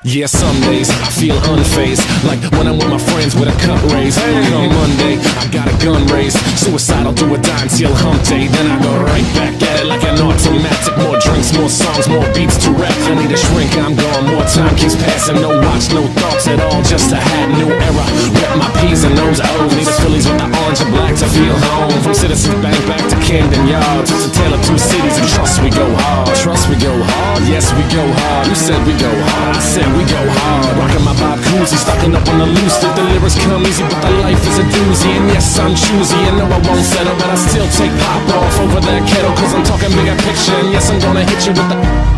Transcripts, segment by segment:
Yeah, some days I feel unfazed, like when I'm with my friends with a cup raised. And on Monday, I got a gun raised, suicidal to a die until hump day. Then I go right back at it like an automatic. More drinks, more songs, more beats to rap. I need a shrink, I'm gone, more time keeps passing. No watch, no thoughts at all, just a hat, new era. Rep my P's and those O's, need the Phillies with the orange and black to feel home. From Citizens Bank back to Camden Yards, it's a tale of two cities, and trust we go hard. Trust we go hard, yes we go hard. You said we go hard, I said we go hard. Rockin' my Bob Cousy, stocking up on the loose. The lyrics come easy, but the life is a doozy. And yes, I'm choosy, and no, I won't settle, but I still take pop off over that kettle, cause I'm talking bigger picture. And yes, I'm gonna hit you with the...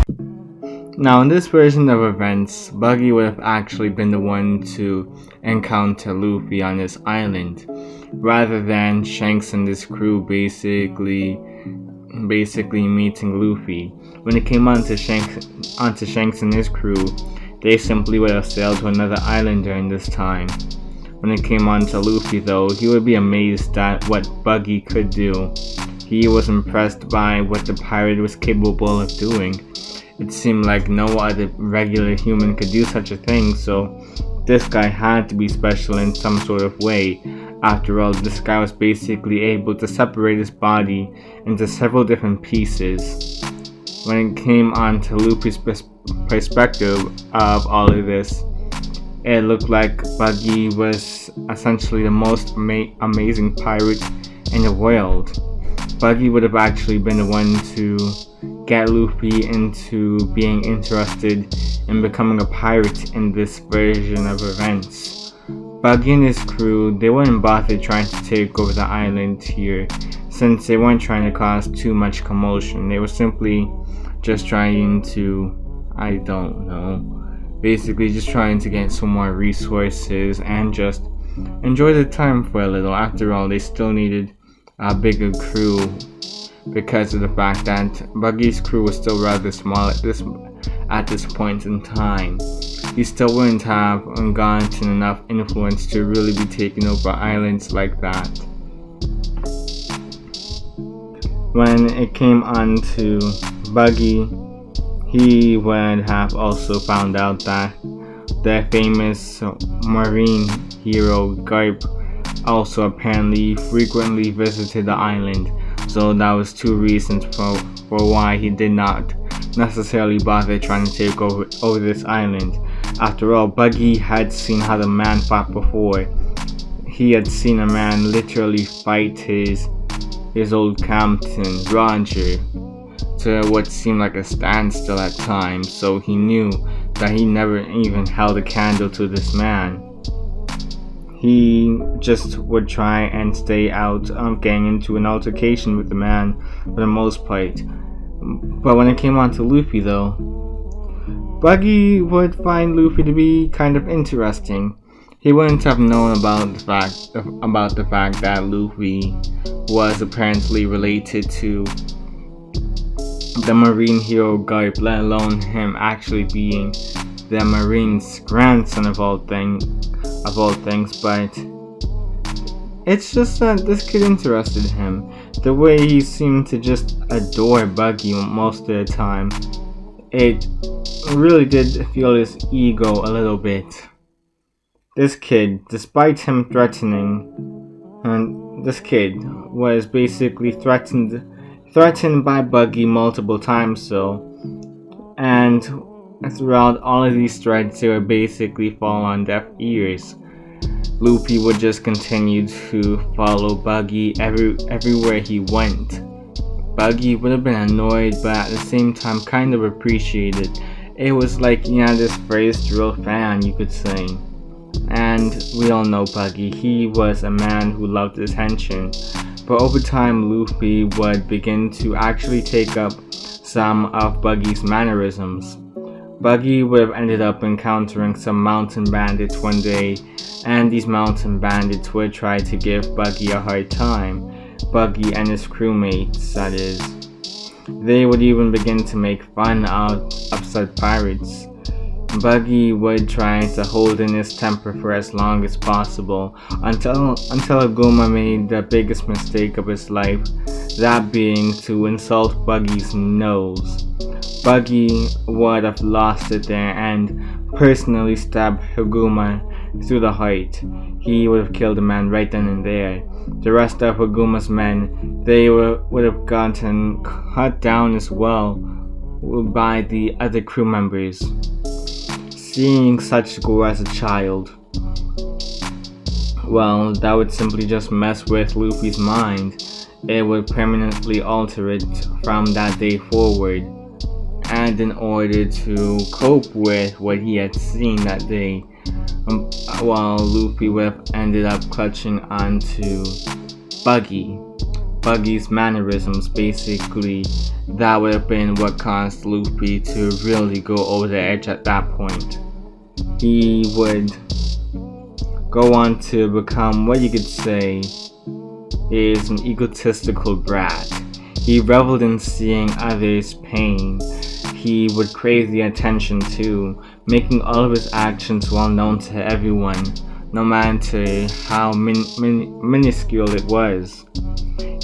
Now, in this version of events, Buggy would have actually been the one to encounter Luffy on this island, rather than Shanks and his crew basically meeting Luffy. When it came onto Shanks and his crew, they simply would have sailed to another island during this time. When it came on to Luffy though, he would be amazed at what Buggy could do. He was impressed by what the pirate was capable of doing. It seemed like no other regular human could do such a thing, so this guy had to be special in some sort of way. After all, this guy was basically able to separate his body into several different pieces. When it came on to Luffy's perspective of all of this, it looked like Buggy was essentially the most amazing pirate in the world. Buggy would have actually been the one to get Luffy into being interested in becoming a pirate in this version of events. Buggy and his crew, they wouldn't bother trying to take over the island here, since they weren't trying to cause too much commotion. They were simply just trying to, I don't know, basically just trying to get some more resources and just enjoy the time for a little. After all, they still needed a bigger crew because of the fact that Buggy's crew was still rather small at this point in time. He still wouldn't have gotten enough influence to really be taking over islands like that. When it came on to Buggy, he would have also found out that the famous marine hero Garp also apparently frequently visited the island, so that was two reasons for why he did not necessarily bother trying to take over this island. After all, Buggy had seen how the man fought before. He had seen a man literally fight his old captain, Roger, to what seemed like a standstill at times, so he knew that he never even held a candle to this man. He just would try and stay out of getting into an altercation with the man for the most part. But when it came on to Luffy though, Buggy would find Luffy to be kind of interesting. He wouldn't have known about the fact that Luffy was apparently related to the marine hero Garp, let alone him actually being the marine's grandson of all things. But it's just that this kid interested him. The way he seemed to just adore Buggy most of the time, it really did feel his ego a little bit. This kid, despite him threatening, and this kid was basically threatened by Buggy multiple times, and throughout all of these threats, they would basically fall on deaf ears. Luffy would just continue to follow Buggy everywhere he went. Buggy would have been annoyed, but at the same time kind of appreciated. It was like, this phrase, real fan, you could say. And we all know Buggy, he was a man who loved attention. But over time, Luffy would begin to actually take up some of Buggy's mannerisms. Buggy would have ended up encountering some mountain bandits one day, and these mountain bandits would try to give Buggy a hard time. Buggy and his crewmates, that is. They would even begin to make fun of said pirates. Buggy would try to hold in his temper for as long as possible until Aguma made the biggest mistake of his life, that being to insult Buggy's nose. Buggy would have lost it there and personally stabbed Higuma through the heart, he would have killed the man right then and there. The rest of Higuma's men, they would have gotten cut down as well by the other crew members. Seeing such gore as a child, well, that would simply just mess with Luffy's mind. It would permanently alter it from that day forward. And in order to cope with what he had seen that day, while Luffy would have ended up clutching onto Buggy. Buggy's mannerisms, basically, that would have been what caused Luffy to really go over the edge at that point. He would go on to become what you could say is an egotistical brat. He reveled in seeing others' pain. He would crave the attention too, making all of his actions well known to everyone, no matter how minuscule it was.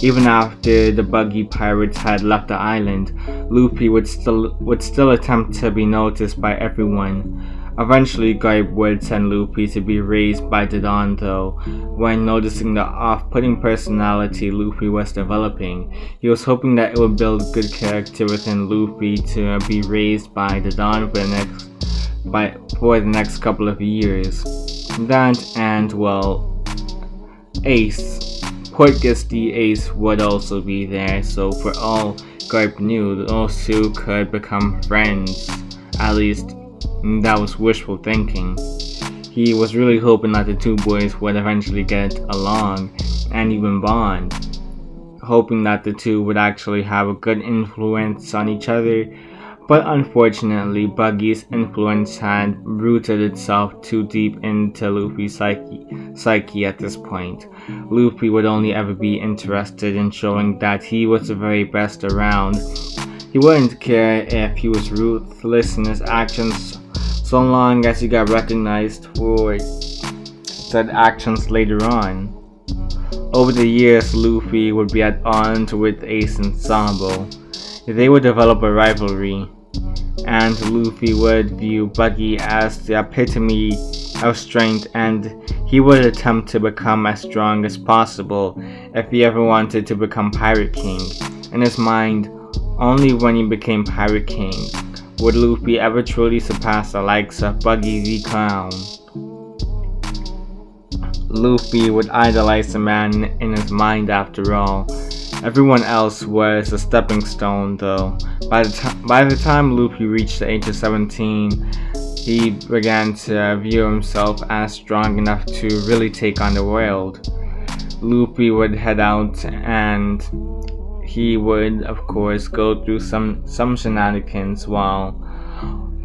Even after the Buggy pirates had left the island, Luffy would still attempt to be noticed by everyone. Eventually, Garp would send Luffy to be raised by the Dawn though. When noticing the off-putting personality Luffy was developing, he was hoping that it would build good character within Luffy to be raised by the Dawn for the next couple of years. That and, well, Ace. Portgas the Ace would also be there, so for all Garp knew, those two could become friends. At least, that was wishful thinking. He was really hoping that the two boys would eventually get along and even bond, hoping that the two would actually have a good influence on each other, but unfortunately Buggy's influence had rooted itself too deep into Luffy's psyche at this point. Luffy would only ever be interested in showing that he was the very best around. He wouldn't care if he was ruthless in his actions, so long as he got recognized for said actions later on. Over the years, Luffy would be at odds with Ace and Sabo. They would develop a rivalry, and Luffy would view Buggy as the epitome of strength, and he would attempt to become as strong as possible if he ever wanted to become Pirate King. In his mind, only when he became Pirate King would Luffy ever truly surpass the likes of Buggy the Clown. Luffy would idolize the man in his mind after all. Everyone else was a stepping stone though. By the time Luffy reached the age of 17, he began to view himself as strong enough to really take on the world. Luffy would head out and he would, of course, go through some shenanigans while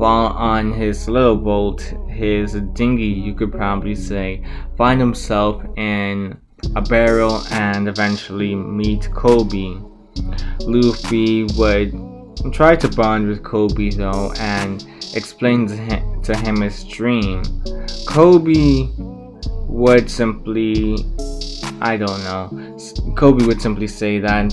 on his little boat, his dinghy you could probably say, find himself in a barrel and eventually meet Kobe. Luffy would try to bond with Kobe though and explain to him his dream. Kobe would simply, Kobe would simply say that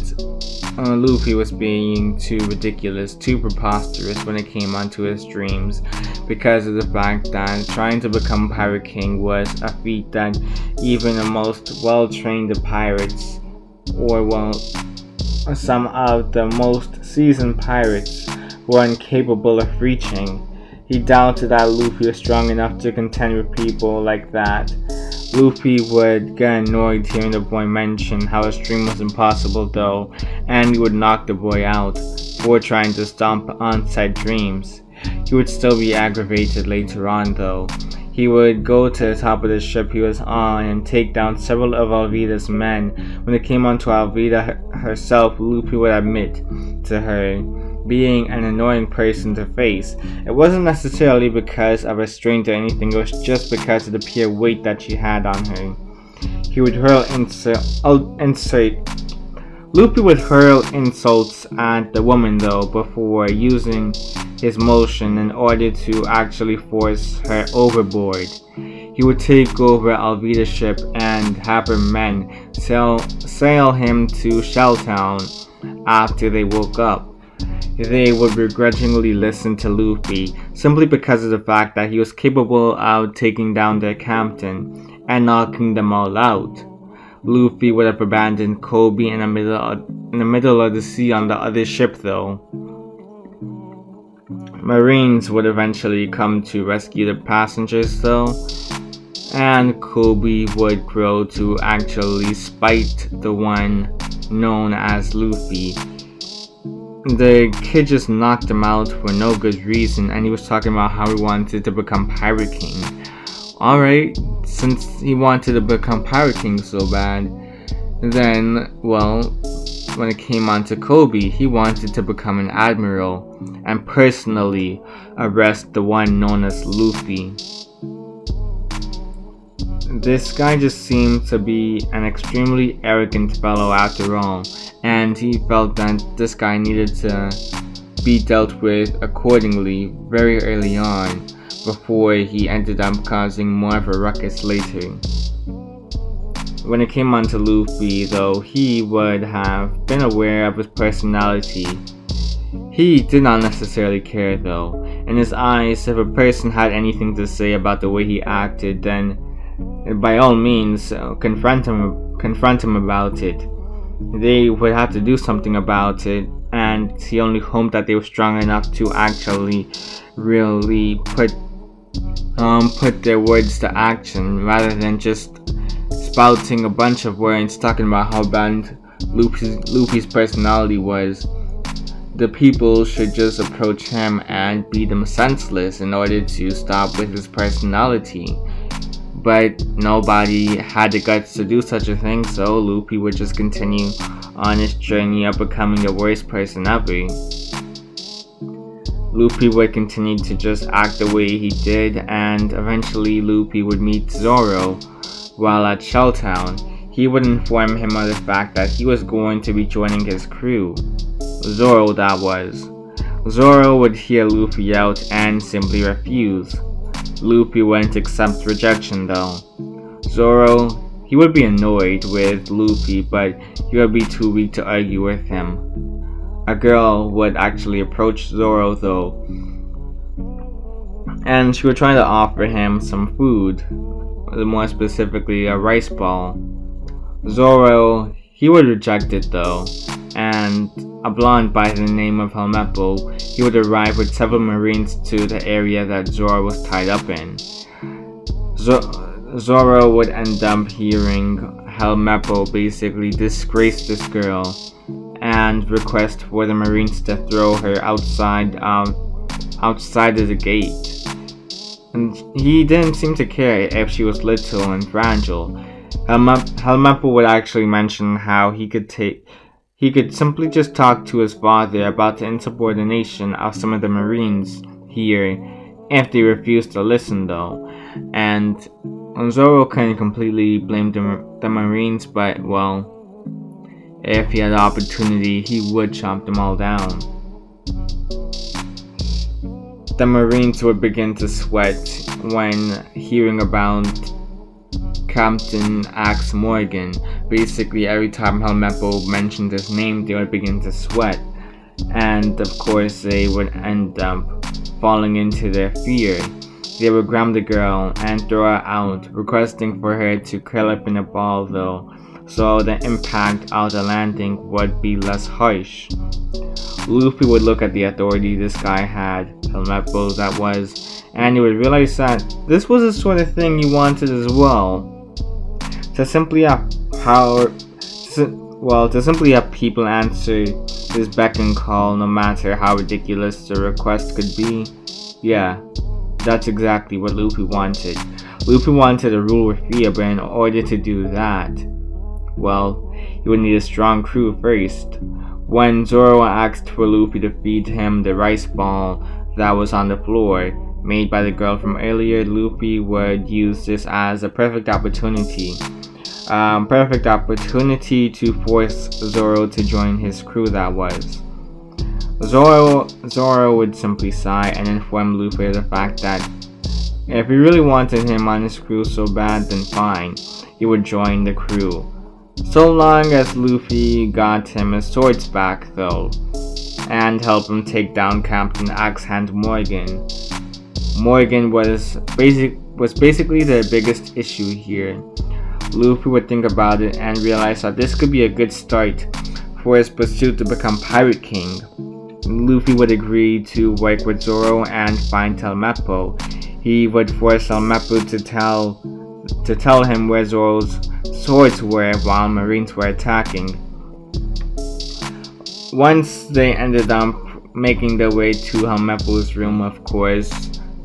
Luffy was being too ridiculous, too preposterous when it came onto his dreams, because of the fact that trying to become Pirate King was a feat that even the most well-trained pirates, or some of the most seasoned pirates, were incapable of reaching. He doubted that Luffy was strong enough to contend with people like that. Luffy would get annoyed hearing the boy mention how his dream was impossible though, and he would knock the boy out for trying to stomp on said dreams. He would still be aggravated later on though. He would go to the top of the ship he was on and take down several of Alvida's men. When it came on to Alvida herself, Luffy would admit to her being an annoying person to face. It wasn't necessarily because of her strength or anything, it was just because of the pure weight that she had on her. He would Luffy would hurl insults at the woman though before using his motion in order to actually force her overboard. He would take over Alvida's ship and have her men sail him to Shelltown after they woke up. they would begrudgingly listen to Luffy simply because of the fact that he was capable of taking down their captain and knocking them all out. Luffy would have abandoned Kobe in the middle of the sea on the other ship though. Marines would eventually come to rescue the passengers though, and Kobe would grow to actually spite the one known as Luffy. The kid just knocked him out for no good reason, and he was talking about how he wanted to become Pirate King. Alright, since he wanted to become Pirate King so bad, then, well, when it came on to Kobe, he wanted to become an admiral and personally arrest the one known as Luffy. This guy just seemed to be an extremely arrogant fellow after all, and he felt that this guy needed to be dealt with accordingly very early on before he ended up causing more of a ruckus later. When it came on to Luffy though, he would have been aware of his personality. He did not necessarily care though. In his eyes, if a person had anything to say about the way he acted, then by all means confront him about it. They would have to do something about it, and he only hoped that they were strong enough to actually really put their words to action rather than just spouting a bunch of words talking about how bad Luffy's personality was. The people should just approach him and beat him senseless in order to stop with his personality. But nobody had the guts to do such a thing, so Luffy would just continue on his journey of becoming the worst person ever. Luffy would continue to just act the way he did, and eventually Luffy would meet Zoro while at Shelltown. He would inform him of the fact that he was going to be joining his crew. Zoro, that was. Zoro would hear Luffy out and simply refuse. Luffy wouldn't accept rejection though. Zoro, he would be annoyed with Luffy, but he would be too weak to argue with him. A girl would actually approach Zoro though, and she would try to offer him some food, more specifically a rice ball. Zoro, he would reject it though, and a blonde by the name of Helmeppo, he would arrive with several marines to the area that Zoro was tied up in. Zoro would end up hearing Helmeppo basically disgrace this girl and request for the marines to throw her outside of the gate. And he didn't seem to care if she was little and fragile. Helmeppo would actually mention how he could simply just talk to his father about the insubordination of some of the marines here if they refused to listen though. And Zoro couldn't completely blame the marines, but well, if he had the opportunity, he would chop them all down. The marines would begin to sweat when hearing about Captain Axe Morgan. Basically, every time Helmeppo mentioned his name, they would begin to sweat. And of course, they would end up falling into their fear. They would grab the girl and throw her out, requesting for her to curl up in a ball though, so the impact of the landing would be less harsh. Luffy would look at the authority this guy had, Helmeppo that was, and he would realize that this was the sort of thing he wanted as well. To simply have people answer his beck and call no matter how ridiculous the request could be. Yeah, that's exactly what Luffy wanted. Luffy wanted to rule with fear, but in order to do that, well, he would need a strong crew first. When Zoro asked for Luffy to feed him the rice ball that was on the floor, made by the girl from earlier, Luffy would use this as a perfect opportunity to force Zoro to join his crew that was. Zoro would simply sigh and inform Luffy of the fact that if he really wanted him on his crew so bad, then fine, he would join the crew. So long as Luffy got him his swords back though. and help him take down Captain Axe-Hand Morgan. Morgan was basically the biggest issue here. Luffy would think about it and realize that this could be a good start for his pursuit to become Pirate King. Luffy would agree to work with Zoro and find Telmeppo. He would force Telmeppo to tell him where Zoro's swords were while Marines were attacking. Once they ended up making their way to Helmeppo's room, of course,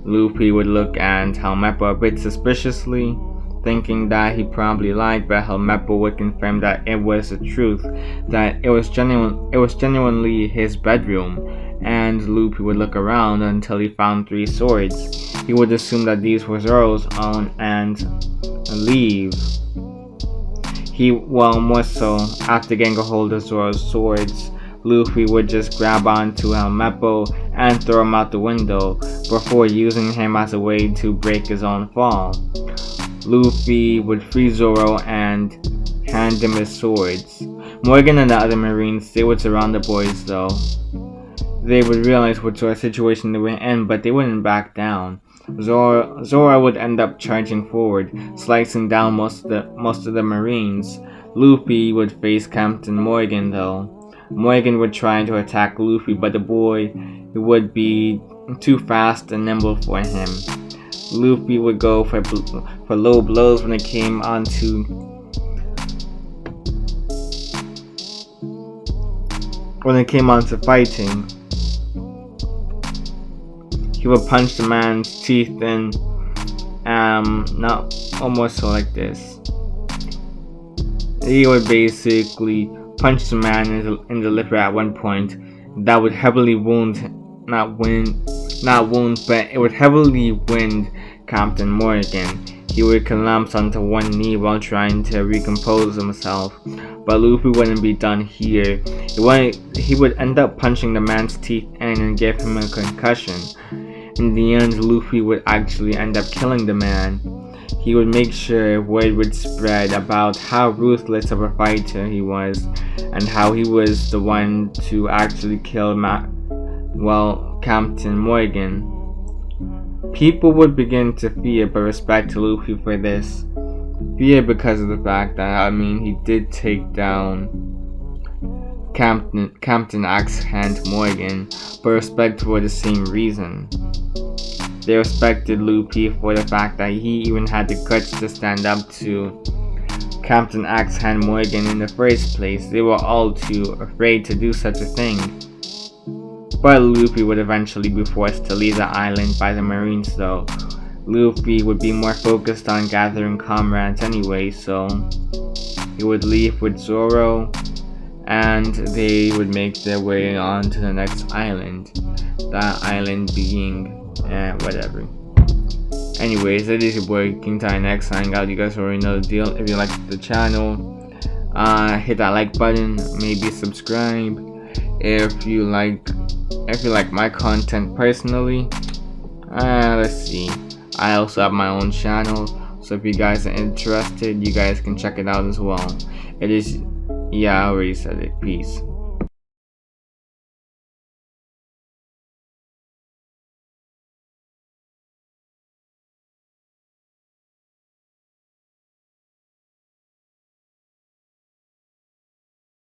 Luffy would look at Helmeppo a bit suspiciously, thinking that he probably lied, but Helmeppo would confirm that it was the truth, that it was genuinely his bedroom, and Luffy would look around until he found 3 swords. He would assume that these were Zoro's own and leave. More so, after getting a hold of Zoro's swords, Luffy would just grab onto Helmeppo and throw him out the window before using him as a way to break his own fall. Luffy would free Zoro and hand him his swords. Morgan and the other Marines, they would surround the boys though. They would realize what sort of situation they were in, but they wouldn't back down. Zoro would end up charging forward, slicing down most of the Marines. Luffy would face Captain Morgan though. Morgan would try to attack Luffy, but the boy would be too fast and nimble for him. Luffy would go for low blows when it came on to fighting. He would punch the man's teeth in, not almost so like this. He would basically punch the man in the liver at one point. That would heavily wound Captain Morgan. He would collapse onto one knee while trying to recompose himself, but Luffy wouldn't be done here. He would end up punching the man's teeth in and give him a concussion. In the end, Luffy would actually end up killing the man. He would make sure word would spread about how ruthless of a fighter he was, and how he was the one to actually kill Captain Morgan. People would begin to fear but respect Luffy for this. Fear because of the fact that, he did take down Captain Axe-Hand Morgan, but respect for the same reason. They respected Luffy for the fact that he even had the guts to stand up to Captain Axe-Hand Morgan in the first place. They were all too afraid to do such a thing. But Luffy would eventually be forced to leave the island by the Marines though. Luffy would be more focused on gathering comrades anyway, so he would leave with Zoro and they would make their way on to the next island. That island being whatever. Anyways, that is your boy KingTitanX signing out. You guys already know the deal. If you like the channel, hit that like button, maybe subscribe. If you like my content personally, let's see, I also have my own channel, so if you guys are interested, you guys can check it out as well. I already said it. Peace.